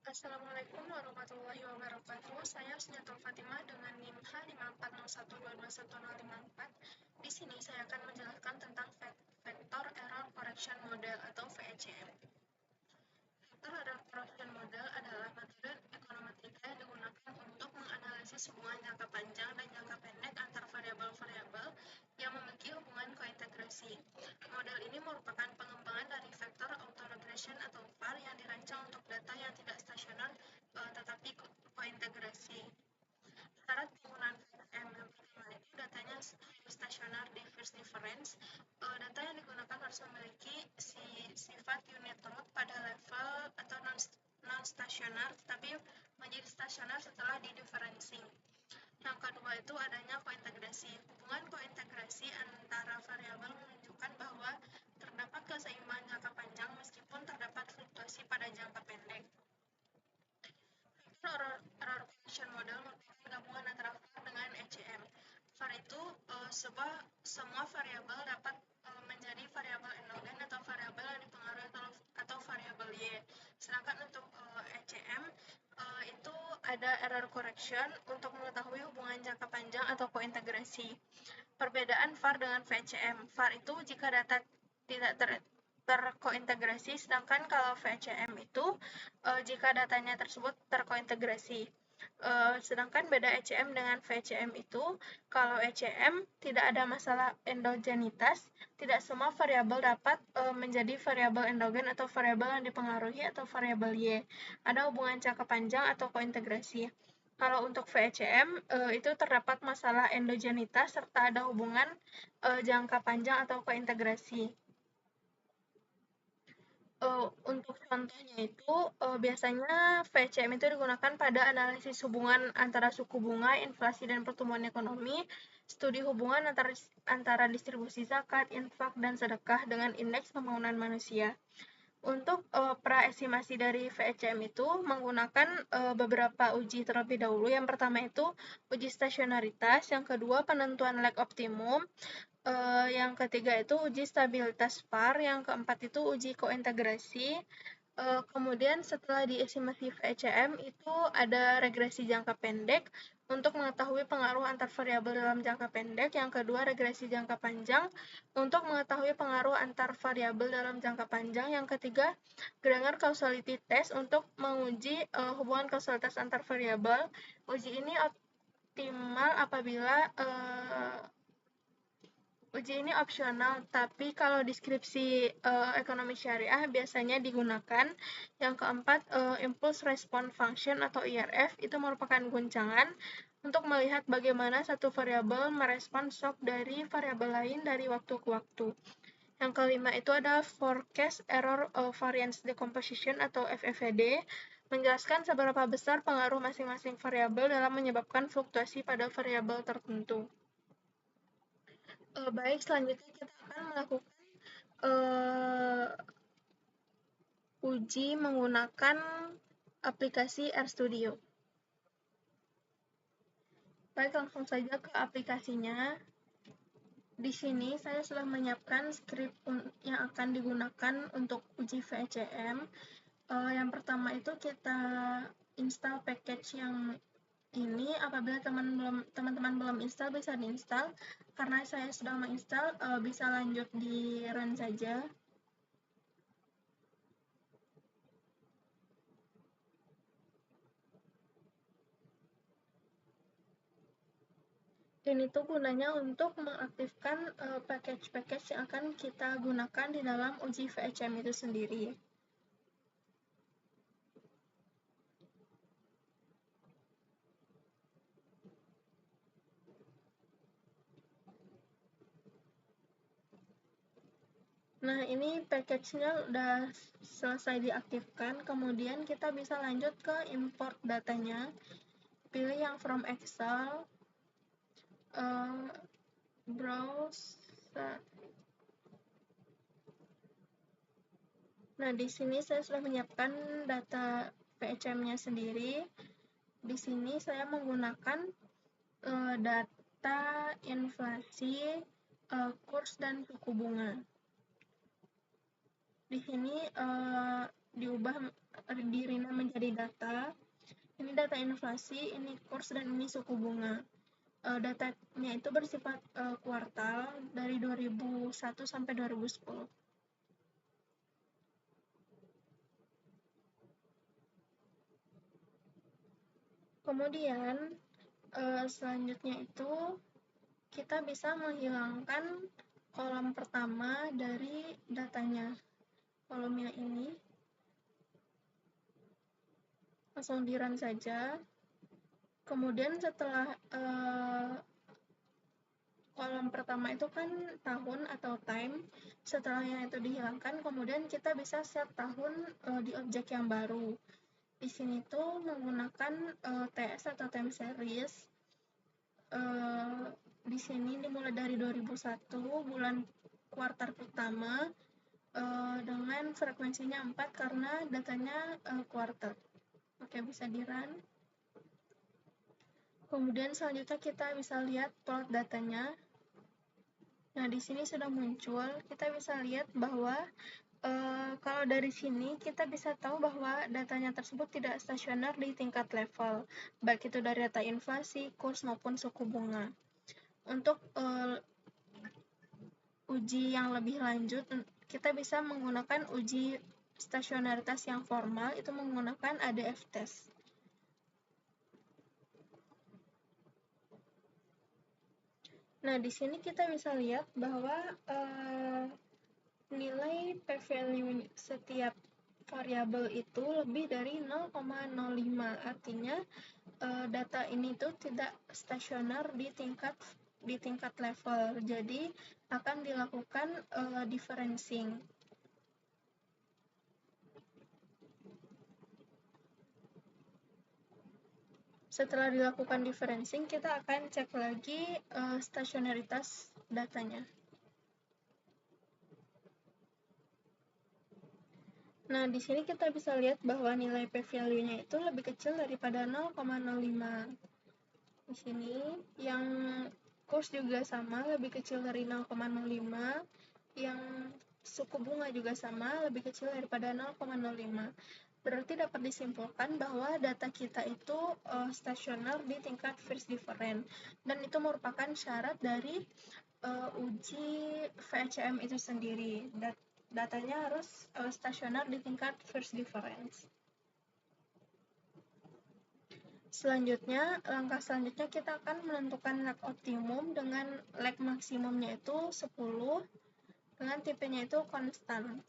Assalamualaikum warahmatullahi wabarakatuh. Saya Husniatul Fatimah dengan NIM H5401221054. Di sini saya akan menjelaskan tentang Vector Error Correction Model atau VECM. Vector Error Correction Model adalah metode ekonometrik yang digunakan untuk menganalisis hubungan jangka panjang dan jangka pendek antar variabel-variabel yang memiliki hubungan kointegrasi. Model ini merupakan pengembangan dari vektor autoregression atau VAR yang dirancang untuk data yang tidak stasioner tetapi kointegrasi. Syarat penggunaan VCM yang pertama itu datanya harus stasioner diverse difference. Data yang digunakan harus memiliki sifat unit root pada level atau non-stasioner, tetapi menjadi stasioner setelah didiferensi. Yang kedua itu adanya kointegrasi. Hubungan kointegrasi antara variabel menunjukkan bahwa terdapat keseimbangan jangka panjang meskipun terdapat fluktuasi pada jangka pendek. Error correction model merupakan gabungan antara VAR dengan ECM. VAR itu semua variabel dapat menjadi variabel endogen atau variabel yang dipengaruhi atau variabel Y. Sedangkan untuk ECM itu ada error correction untuk mengetahui hubungan jangka panjang atau kointegrasi. Perbedaan VAR dengan VCM. VAR itu jika data tidak terkointegrasi, sedangkan kalau VCM itu jika datanya tersebut terkointegrasi. Sedangkan beda ECM dengan VCM itu, kalau ECM tidak ada masalah endogenitas, tidak semua variabel dapat menjadi variabel endogen atau variabel yang dipengaruhi atau variabel Y. Ada hubungan jangka panjang atau kointegrasi. Kalau untuk VCM itu terdapat masalah endogenitas serta ada hubungan jangka panjang atau kointegrasi. Untuk contohnya itu, biasanya VCM itu digunakan pada analisis hubungan antara suku bunga, inflasi, dan pertumbuhan ekonomi, studi hubungan antara distribusi zakat, infak, dan sedekah dengan indeks pembangunan manusia. Untuk praestimasi dari VCM itu menggunakan beberapa uji terlebih dahulu. Yang pertama itu uji stasionaritas, yang kedua penentuan lag optimum, yang ketiga itu uji stabilitas VAR, yang keempat itu uji kointegrasi. Kemudian setelah diestimasi VCM itu ada regresi jangka pendek untuk mengetahui pengaruh antar variabel dalam jangka pendek. Yang kedua regresi jangka panjang untuk mengetahui pengaruh antar variabel dalam jangka panjang. Yang ketiga Granger causality test untuk menguji hubungan kausalitas antar variabel. Uji ini optimal apabila uji ini opsional, tapi kalau deskripsi ekonomi syariah biasanya digunakan. Yang keempat, Impulse Response Function atau IRF itu merupakan guncangan untuk melihat bagaimana satu variabel merespon shock dari variabel lain dari waktu ke waktu. Yang kelima itu ada Forecast Error Variance Decomposition atau FEVD, menjelaskan seberapa besar pengaruh masing-masing variabel dalam menyebabkan fluktuasi pada variabel tertentu. Baik, selanjutnya kita akan melakukan uji menggunakan aplikasi RStudio. Baik, langsung saja ke aplikasinya. Di sini saya sudah menyiapkan skrip yang akan digunakan untuk uji VCM. Yang pertama itu kita install package yang ini. Apabila teman-teman belum install, bisa diinstal. Karena saya sudah menginstal, bisa lanjut di run saja. Ini tuh gunanya untuk mengaktifkan package-package yang akan kita gunakan di dalam uji VCM itu sendiri. Nah, ini package-nya udah selesai diaktifkan, kemudian kita bisa lanjut ke import datanya. Pilih yang from Excel, browse. Nah, di sini saya sudah menyiapkan data VCM-nya sendiri. Di sini saya menggunakan data inflasi, kurs, dan suku bunga. Di sini diubah di-rename menjadi data. Ini data inflasi, ini kurs, dan ini suku bunga. Datanya itu bersifat kuartal dari 2001 sampai 2010. Kemudian selanjutnya itu kita bisa menghilangkan kolom pertama dari datanya, kolomnya ini langsung di-run saja. Kemudian setelah kolom pertama itu kan tahun atau time, setelahnya itu dihilangkan, kemudian kita bisa set tahun di objek yang baru. Di sini tuh menggunakan TS atau time series. Di sini dimulai dari 2001 bulan kuartal pertama dengan frekuensinya 4 karena datanya kuartal. Oke, bisa di-run. Kemudian selanjutnya kita bisa lihat plot datanya. Nah, di sini sudah muncul, kita bisa lihat bahwa kalau dari sini kita bisa tahu bahwa datanya tersebut tidak stasioner di tingkat level, baik itu dari data inflasi, kurs, maupun suku bunga. Untuk uji yang lebih lanjut, kita bisa menggunakan uji stasionaritas yang formal, itu menggunakan ADF test. Nah, di sini kita bisa lihat bahwa nilai p-value setiap variabel itu lebih dari 0,05. Artinya data ini tuh tidak stasioner di tingkat level. Jadi akan dilakukan differencing. Setelah dilakukan differencing, kita akan cek lagi stasionaritas datanya. Nah, di sini kita bisa lihat bahwa nilai p-value-nya itu lebih kecil daripada 0,05. Di sini yang kurs juga sama, lebih kecil dari 0,05. Yang suku bunga juga sama, lebih kecil daripada 0,05. Berarti dapat disimpulkan bahwa data kita itu stasioner di tingkat first difference, dan itu merupakan syarat dari uji VCM itu sendiri. Datanya harus stasioner di tingkat first difference. Selanjutnya, langkah selanjutnya kita akan menentukan lag optimum dengan lag maksimumnya itu 10, dengan tipenya itu konstan.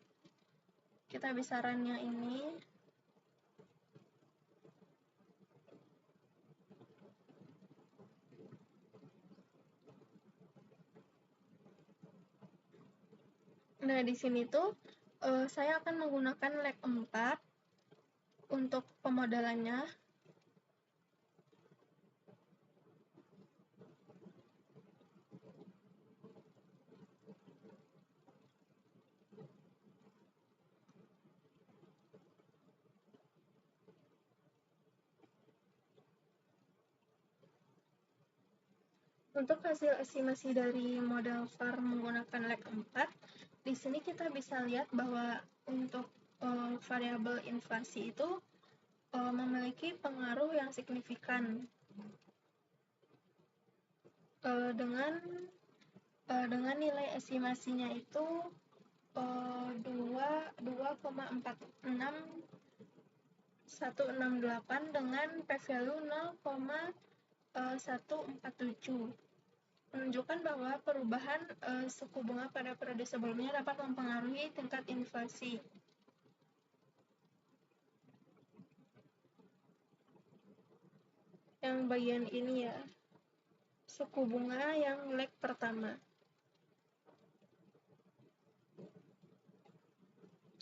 Kita bisa run-nya ini. Nah, di sini tuh saya akan menggunakan lag 4 untuk pemodelannya. Untuk hasil estimasi dari model VAR menggunakan lag 4, di sini kita bisa lihat bahwa untuk variabel inflasi itu memiliki pengaruh yang signifikan dengan nilai estimasinya itu 2,46168 dengan p-value 0,147, menunjukkan bahwa perubahan suku bunga pada periode sebelumnya dapat mempengaruhi tingkat inflasi. Yang bagian ini ya, suku bunga yang lag pertama.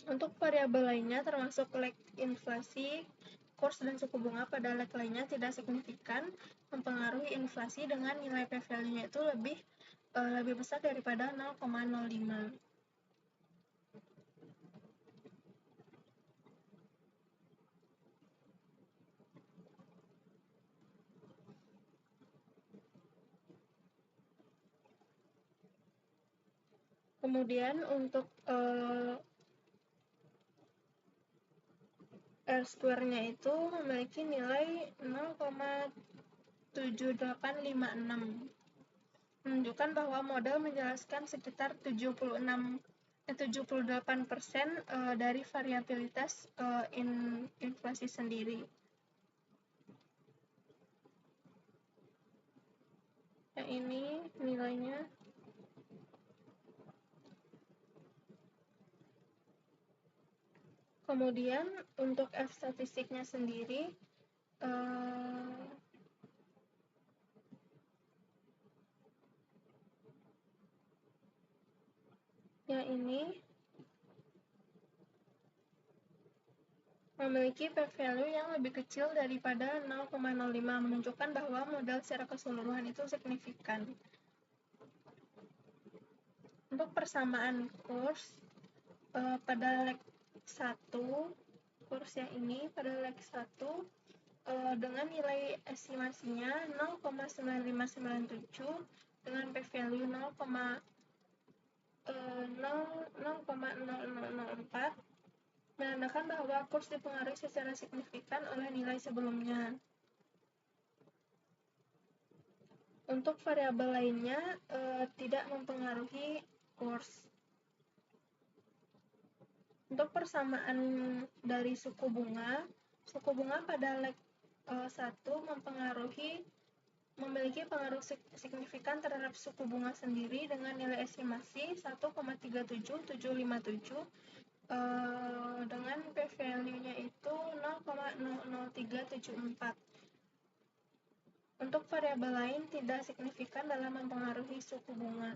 Untuk variabel lainnya termasuk lag inflasi, kurs, dan suku bunga pada lag lainnya tidak signifikan mempengaruhi inflasi dengan nilai p-value-nya itu lebih besar daripada 0,05. Kemudian untuk R-square-nya itu memiliki nilai 0,7856, menunjukkan bahwa model menjelaskan sekitar 78% dari variabilitas inflasi sendiri. Yang ini nilainya. Kemudian untuk F statistiknya sendiri, yang ini memiliki p-value yang lebih kecil daripada 0,05, menunjukkan bahwa model secara keseluruhan itu signifikan. Untuk persamaan kurs, pada leg 1, kurs yang ini pada leg 1, dengan nilai estimasinya 0,9597 dengan p-value 0,0004, menandakan bahwa kurs dipengaruhi secara signifikan oleh nilai sebelumnya. Untuk variabel lainnya tidak mempengaruhi kurs. Untuk persamaan dari suku bunga pada leg 1 memiliki pengaruh signifikan terhadap suku bunga sendiri dengan nilai estimasi 1,37757 dengan p-value-nya itu 0,00374. Untuk variabel lain tidak signifikan dalam mempengaruhi suku bunga.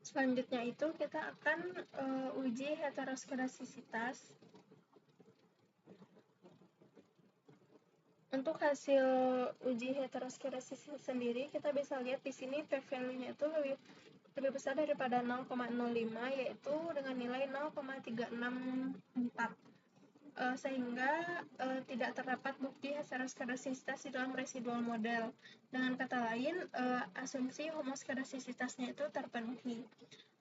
Selanjutnya itu kita akan uji heteroskedastisitas. Untuk hasil uji heteroskedastisitas sendiri, kita bisa lihat di sini p-value-nya itu lebih besar daripada 0,05, yaitu dengan nilai 0,364. Sehingga tidak terdapat bukti heteroskedastisitas di dalam residual model. Dengan kata lain, asumsi homoskedastisitasnya itu terpenuhi.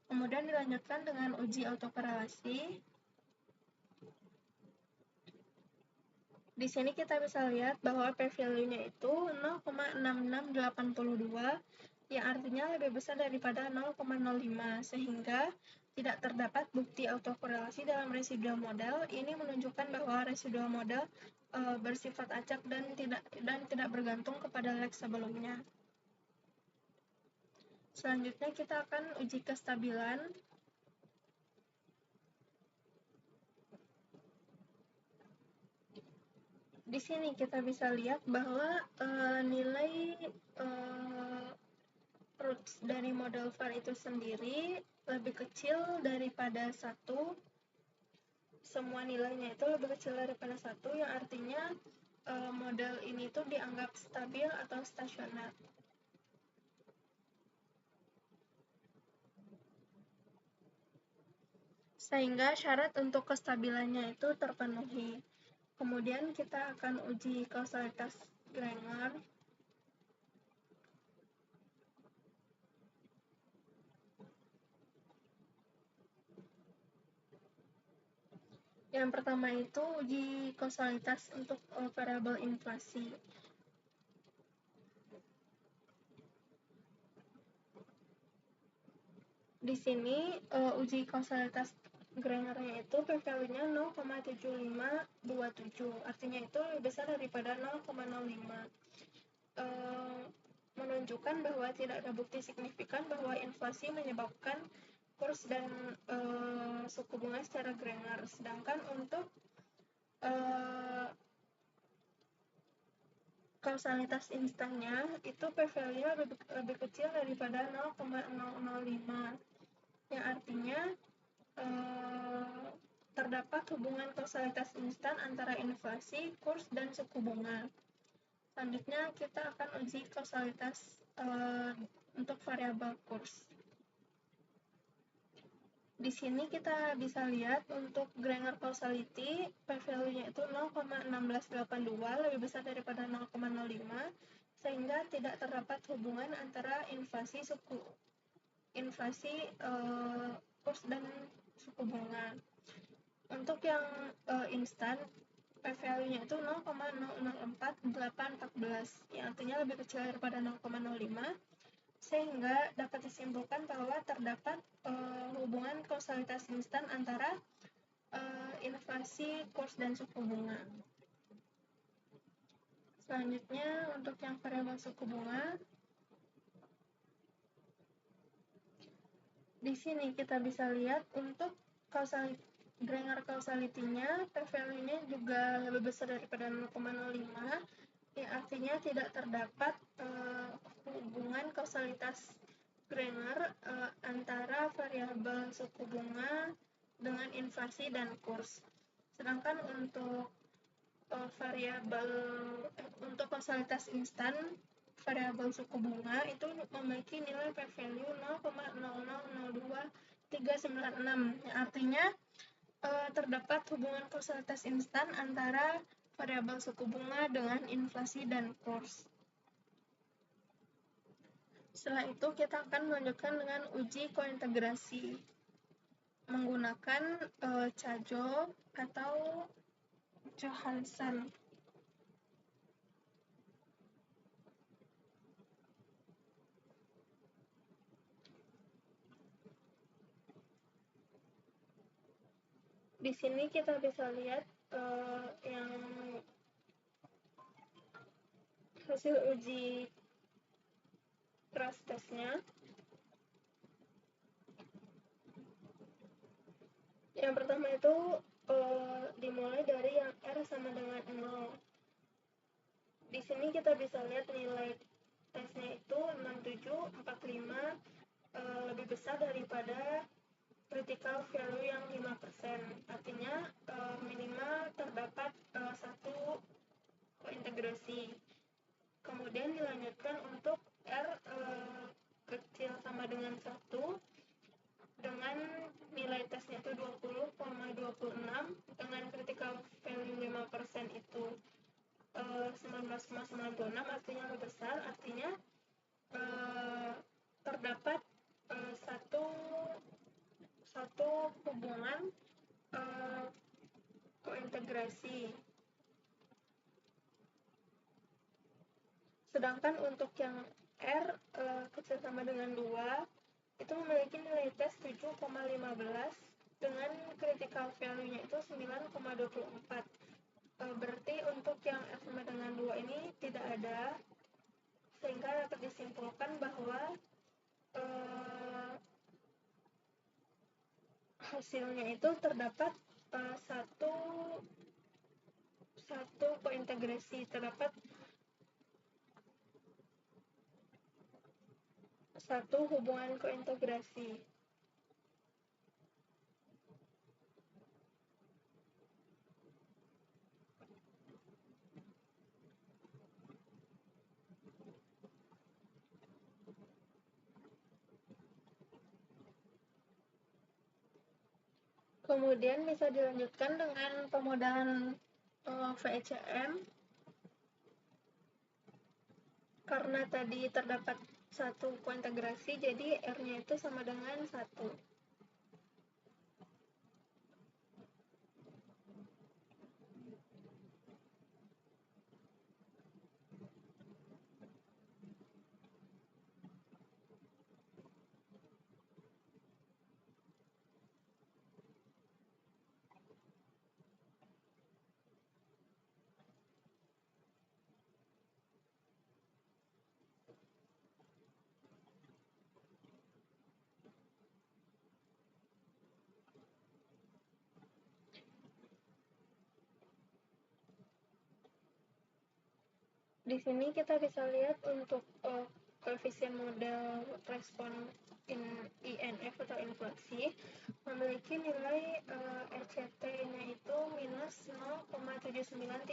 Kemudian dilanjutkan dengan uji autokorelasi. Di sini kita bisa lihat bahwa p-value-nya itu 0,6682, yang artinya lebih besar daripada 0,05, sehingga tidak terdapat bukti autokorelasi dalam residual model. Ini menunjukkan bahwa residual model bersifat acak dan tidak bergantung kepada leg sebelumnya. Selanjutnya kita akan uji kestabilan. Di sini kita bisa lihat bahwa nilai roots dari model VAR itu sendiri lebih kecil daripada 1. Semua nilainya itu lebih kecil daripada 1, yang artinya model ini tuh dianggap stabil atau stasioner. Sehingga syarat untuk kestabilannya itu terpenuhi. Kemudian kita akan uji kausalitas Granger. Yang pertama itu uji kausalitas untuk variabel inflasi. Di sini uji kausalitas Granger-nya itu p-value-nya 0,7527, artinya itu lebih besar daripada 0,05. Menunjukkan bahwa tidak ada bukti signifikan bahwa inflasi menyebabkan kurs dan suku bunga secara Granger. Sedangkan untuk kausalitas instannya itu p-value-nya lebih kecil daripada 0,005, yang artinya terdapat hubungan kausalitas instan antara inflasi, kurs, dan suku bunga. Selanjutnya kita akan uji kausalitas untuk variabel kurs. Di sini kita bisa lihat untuk Granger causality, p-value-nya itu 0,1682, lebih besar daripada 0,05, sehingga tidak terdapat hubungan antara kurs dan suku bunga. Untuk yang instan, p-value-nya itu 0,004814, yang artinya lebih kecil daripada 0,05, sehingga dapat disimpulkan bahwa terdapat hubungan kausalitas instan antara inflasi, kurs, dan suku bunga. Selanjutnya, untuk yang variabel suku bunga, di sini kita bisa lihat untuk Granger causality-nya, p-value-nya juga lebih besar daripada 0,05, yang artinya tidak terdapat hubungan kausalitas Granger antara variabel suku bunga dengan inflasi dan kurs. Sedangkan untuk kausalitas instan, variabel suku bunga itu memiliki nilai p-value 0,0002396, yang artinya terdapat hubungan kausalitas instan antara variabel suku bunga dengan inflasi dan kurs. Setelah itu kita akan melanjutkan dengan uji kointegrasi menggunakan Ca-Job atau Johansson. Di sini kita bisa lihat yang hasil uji crash test-nya. Yang pertama itu dimulai dari yang R sama dengan 0. Di sini kita bisa lihat nilai tesnya itu 6745, lebih besar daripada critical value yang 5%. Artinya minimal terdapat satu kointegrasi. Kemudian dilanjutkan untuk R kecil sama dengan 1 dengan nilai tesnya itu 20,26 dengan critical value 5% itu 19,96, artinya lebih besar, artinya terdapat satu hubungan kointegrasi. Sedangkan untuk yang R kecil sama dengan 2 itu memiliki nilai tes 7,15 dengan critical value-nya itu 9,24. Berarti untuk yang R sama dengan 2 ini tidak ada, sehingga dapat disimpulkan bahwa hasilnya itu terdapat satu kointegrasi, terdapat satu hubungan kointegrasi. Kemudian bisa dilanjutkan dengan pemodelan VECM. Karena tadi terdapat satu kointegrasi, jadi R-nya itu sama dengan 1. Di sini kita bisa lihat untuk koefisien model respon INF atau inflasi memiliki nilai RCT-nya itu minus 0,7935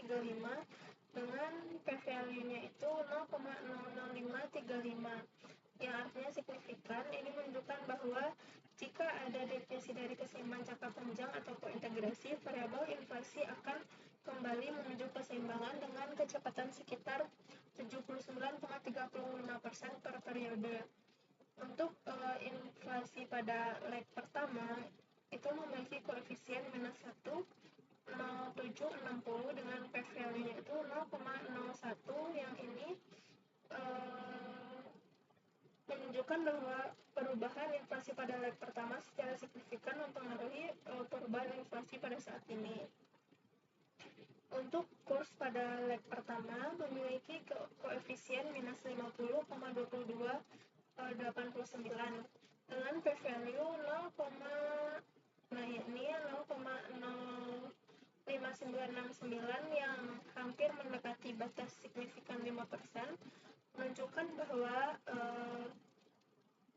dengan p-value-nya itu 0,00535, yang artinya signifikan. Ini menunjukkan bahwa jika jika ada deviasi dari keseimbangan jangka panjang atau kointegrasi, variabel inflasi akan kembali menuju keseimbangan dengan kecepatan sekitar 79,35% per periode. Untuk inflasi pada leg pertama itu memiliki koefisien minus 1, 0,760 dengan p-value-nya itu 0,01. Yang ini menunjukkan bahwa perubahan inflasi pada leg pertama secara signifikan mempengaruhi perubahan inflasi pada saat ini. Untuk kurs pada leg pertama memiliki koefisien minus 50,2289 dengan p-value 0,05969 yang hampir mendekati batas signifikan 5%, menunjukkan bahwa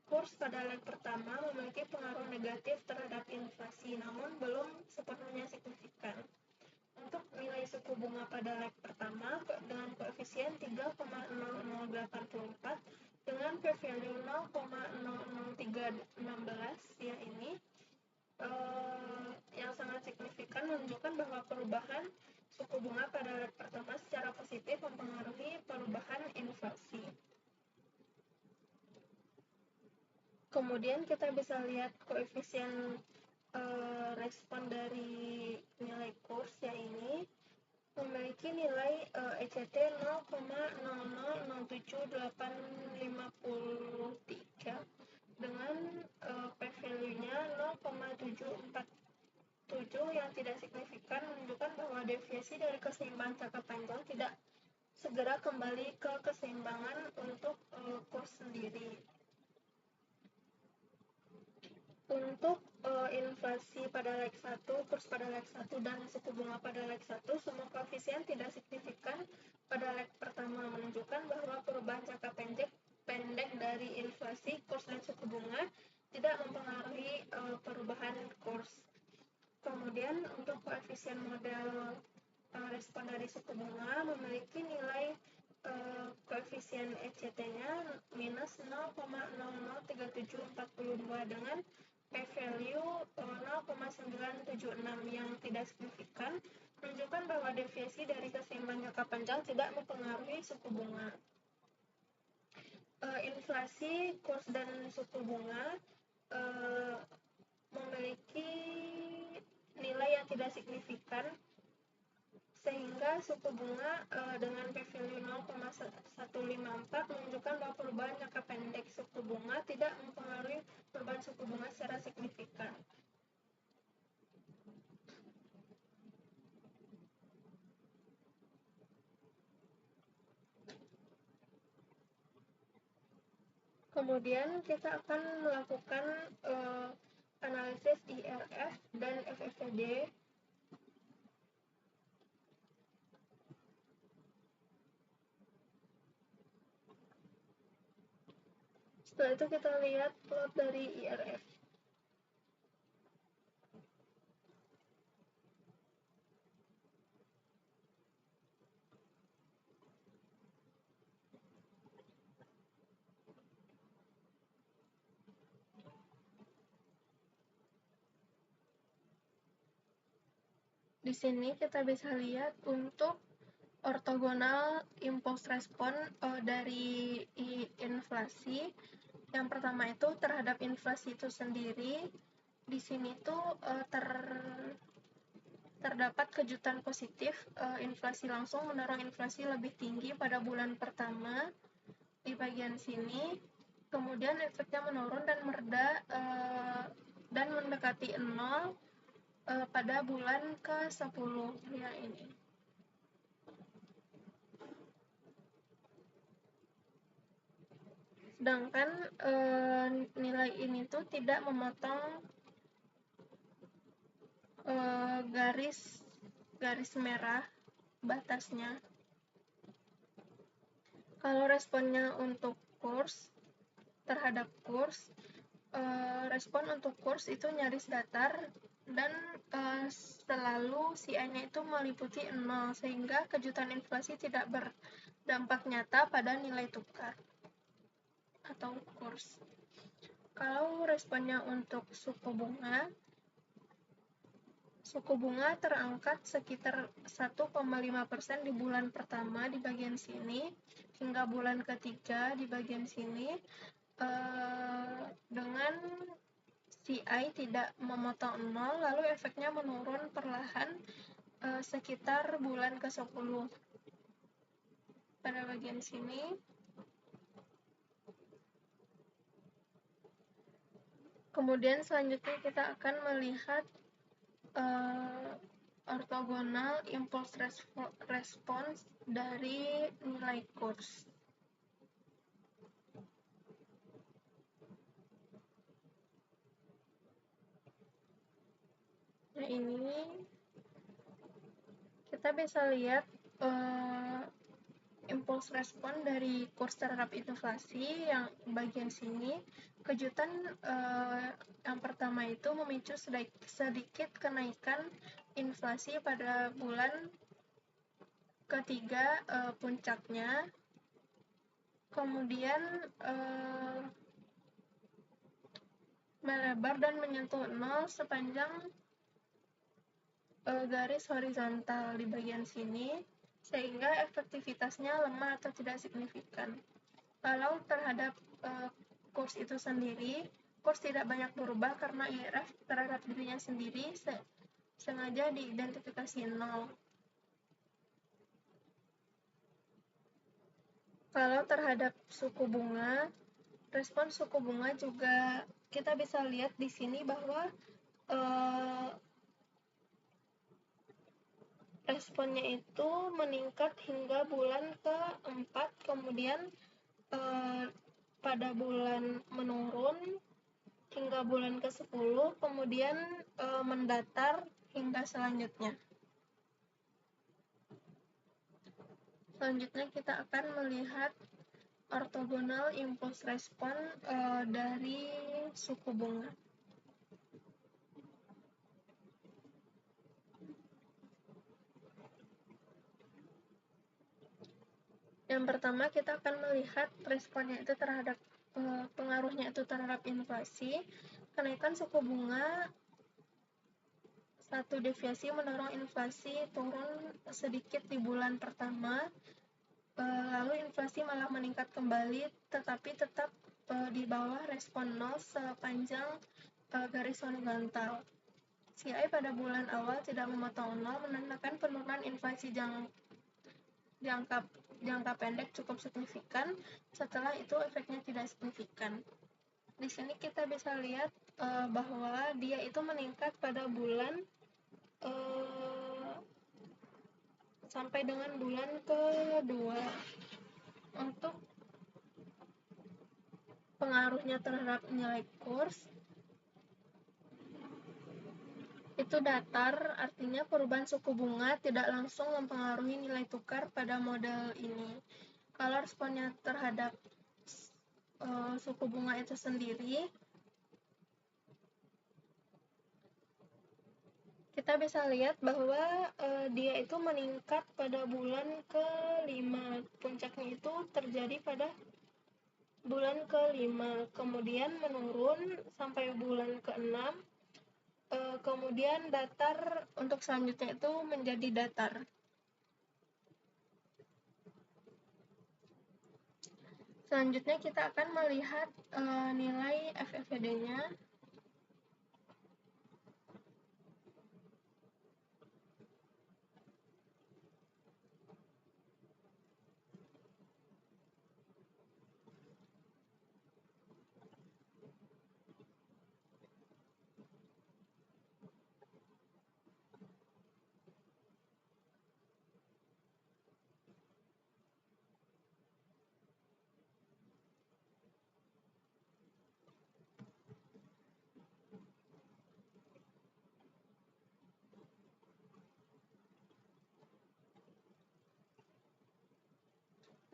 kurs pada leg pertama memiliki pengaruh negatif terhadap inflasi, namun belum sepenuhnya signifikan. Untuk nilai suku bunga pada leg pertama dengan koefisien 3,0084 dengan p-value 0,00316, ya ini yang sangat signifikan menunjukkan bahwa perubahan suku bunga pada leg pertama secara positif mempengaruhi perubahan inflasi. Kemudian kita bisa lihat koefisien respon dari nilai kurs, ya ini memiliki nilai ECT 0,0078553 dengan p-value-nya 0,747 yang tidak signifikan, menunjukkan bahwa deviasi dari keseimbangan jangka panjang tidak segera kembali ke keseimbangan untuk kurs sendiri. Untuk inflasi pada leg 1, kurs pada leg 1 dan suku bunga pada leg 1, semua koefisien tidak signifikan pada leg pertama, menunjukkan bahwa perubahan jangka pendek dari inflasi, kurs dan suku bunga tidak mempengaruhi perubahan kurs. Kemudian untuk koefisien model respon dari suku bunga memiliki nilai koefisien ECT-nya minus 0,003742 dengan p-value 0,976 yang tidak signifikan, menunjukkan bahwa deviasi dari keseimbangan jangka panjang tidak mempengaruhi suku bunga. Inflasi, kurs dan suku bunga memiliki nilai yang tidak signifikan, sehingga suku bunga dengan p-value 0,154 menunjukkan bahwa perubahan jangka pendek suku bunga tidak mempengaruhi perubahan suku bunga secara signifikan. Kemudian kita akan melakukan analisis IRF dan FFPD. Setelah itu kita lihat plot dari IRF. Di sini kita bisa lihat untuk ortogonal impulse respon dari inflasi. Yang pertama itu terhadap inflasi itu sendiri. Di sini tuh terdapat kejutan positif, inflasi langsung mendorong inflasi lebih tinggi pada bulan pertama di bagian sini. Kemudian efeknya menurun dan mereda dan mendekati 0 pada bulan ke-10, ya ini. Sedangkan nilai ini tuh tidak memotong garis merah batasnya. Kalau responnya untuk kurs, terhadap kurs, respon untuk kurs itu nyaris datar dan selalu CI-nya itu meliputi 0, sehingga kejutan inflasi tidak berdampak nyata pada nilai tukar atau kurs. Kalau responnya untuk suku bunga terangkat sekitar 1,5% di bulan pertama di bagian sini, hingga bulan ketiga di bagian sini, dengan CI tidak memotong 0, lalu efeknya menurun perlahan sekitar bulan ke-10. Pada bagian sini, kemudian selanjutnya kita akan melihat ortogonal impulse response dari nilai kurs. Nah, ini kita bisa lihat impulse respon dari kurs terhadap inflasi yang bagian sini. Kejutan yang pertama itu memicu sedikit kenaikan inflasi pada bulan ketiga puncaknya, kemudian melebar dan menyentuh 0 sepanjang garis horizontal di bagian sini, sehingga efektivitasnya lemah atau tidak signifikan. Kalau terhadap kurs itu sendiri, kurs tidak banyak berubah karena IRF terhadap dirinya sendiri sengaja diidentifikasi 0. Kalau terhadap suku bunga, respon suku bunga juga kita bisa lihat di sini bahwa responnya itu meningkat hingga bulan ke-4, kemudian pada bulan menurun hingga bulan ke-10, kemudian mendatar hingga selanjutnya. Selanjutnya kita akan melihat ortogonal impulse respon dari suku bunga. Yang pertama kita akan melihat responnya itu terhadap pengaruhnya itu terhadap inflasi. Kenaikan suku bunga 1 deviasi mendorong inflasi turun sedikit di bulan pertama, lalu inflasi malah meningkat kembali, tetapi tetap di bawah respon 0 sepanjang garis horizontal. CI pada bulan awal tidak memotong 0, menandakan penurunan inflasi jangka pendek cukup signifikan, setelah itu efeknya tidak signifikan. Di sini kita bisa lihat bahwa dia itu meningkat pada bulan sampai dengan bulan kedua. Untuk pengaruhnya terhadap nilai kurs itu datar, artinya perubahan suku bunga tidak langsung mempengaruhi nilai tukar pada model ini. Kalau responnya terhadap suku bunga itu sendiri, kita bisa lihat bahwa dia itu meningkat pada bulan ke-5. Puncaknya itu terjadi pada bulan ke-5, kemudian menurun sampai bulan ke-6, kemudian datar untuk selanjutnya itu menjadi datar. Selanjutnya kita akan melihat nilai FFVD-nya.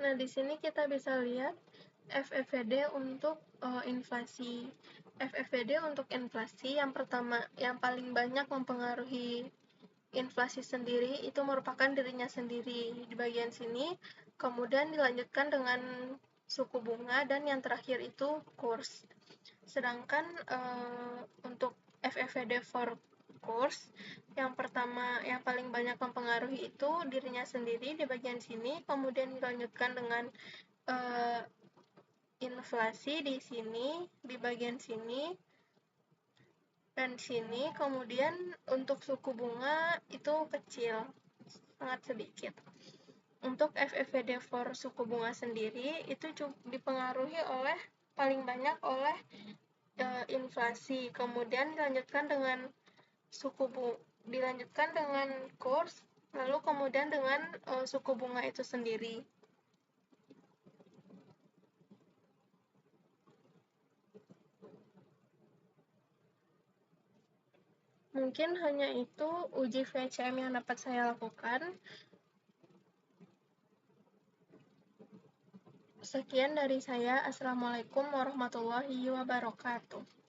Nah, di sini kita bisa lihat FFVD untuk inflasi. FFVD untuk inflasi yang pertama, yang paling banyak mempengaruhi inflasi sendiri itu merupakan dirinya sendiri di bagian sini, kemudian dilanjutkan dengan suku bunga, dan yang terakhir itu kurs. Sedangkan untuk FEVD for course, yang pertama yang paling banyak mempengaruhi itu dirinya sendiri di bagian sini, kemudian dilanjutkan dengan inflasi di sini, di bagian sini, dan sini. Kemudian untuk suku bunga itu kecil, sangat sedikit. Untuk FEVD for suku bunga sendiri itu dipengaruhi oleh paling banyak oleh inflasi, kemudian dilanjutkan dengan kurs, lalu kemudian dengan suku bunga itu sendiri. Mungkin hanya itu uji VCM yang dapat saya lakukan. Sekian dari saya. Assalamualaikum warahmatullahi wabarakatuh.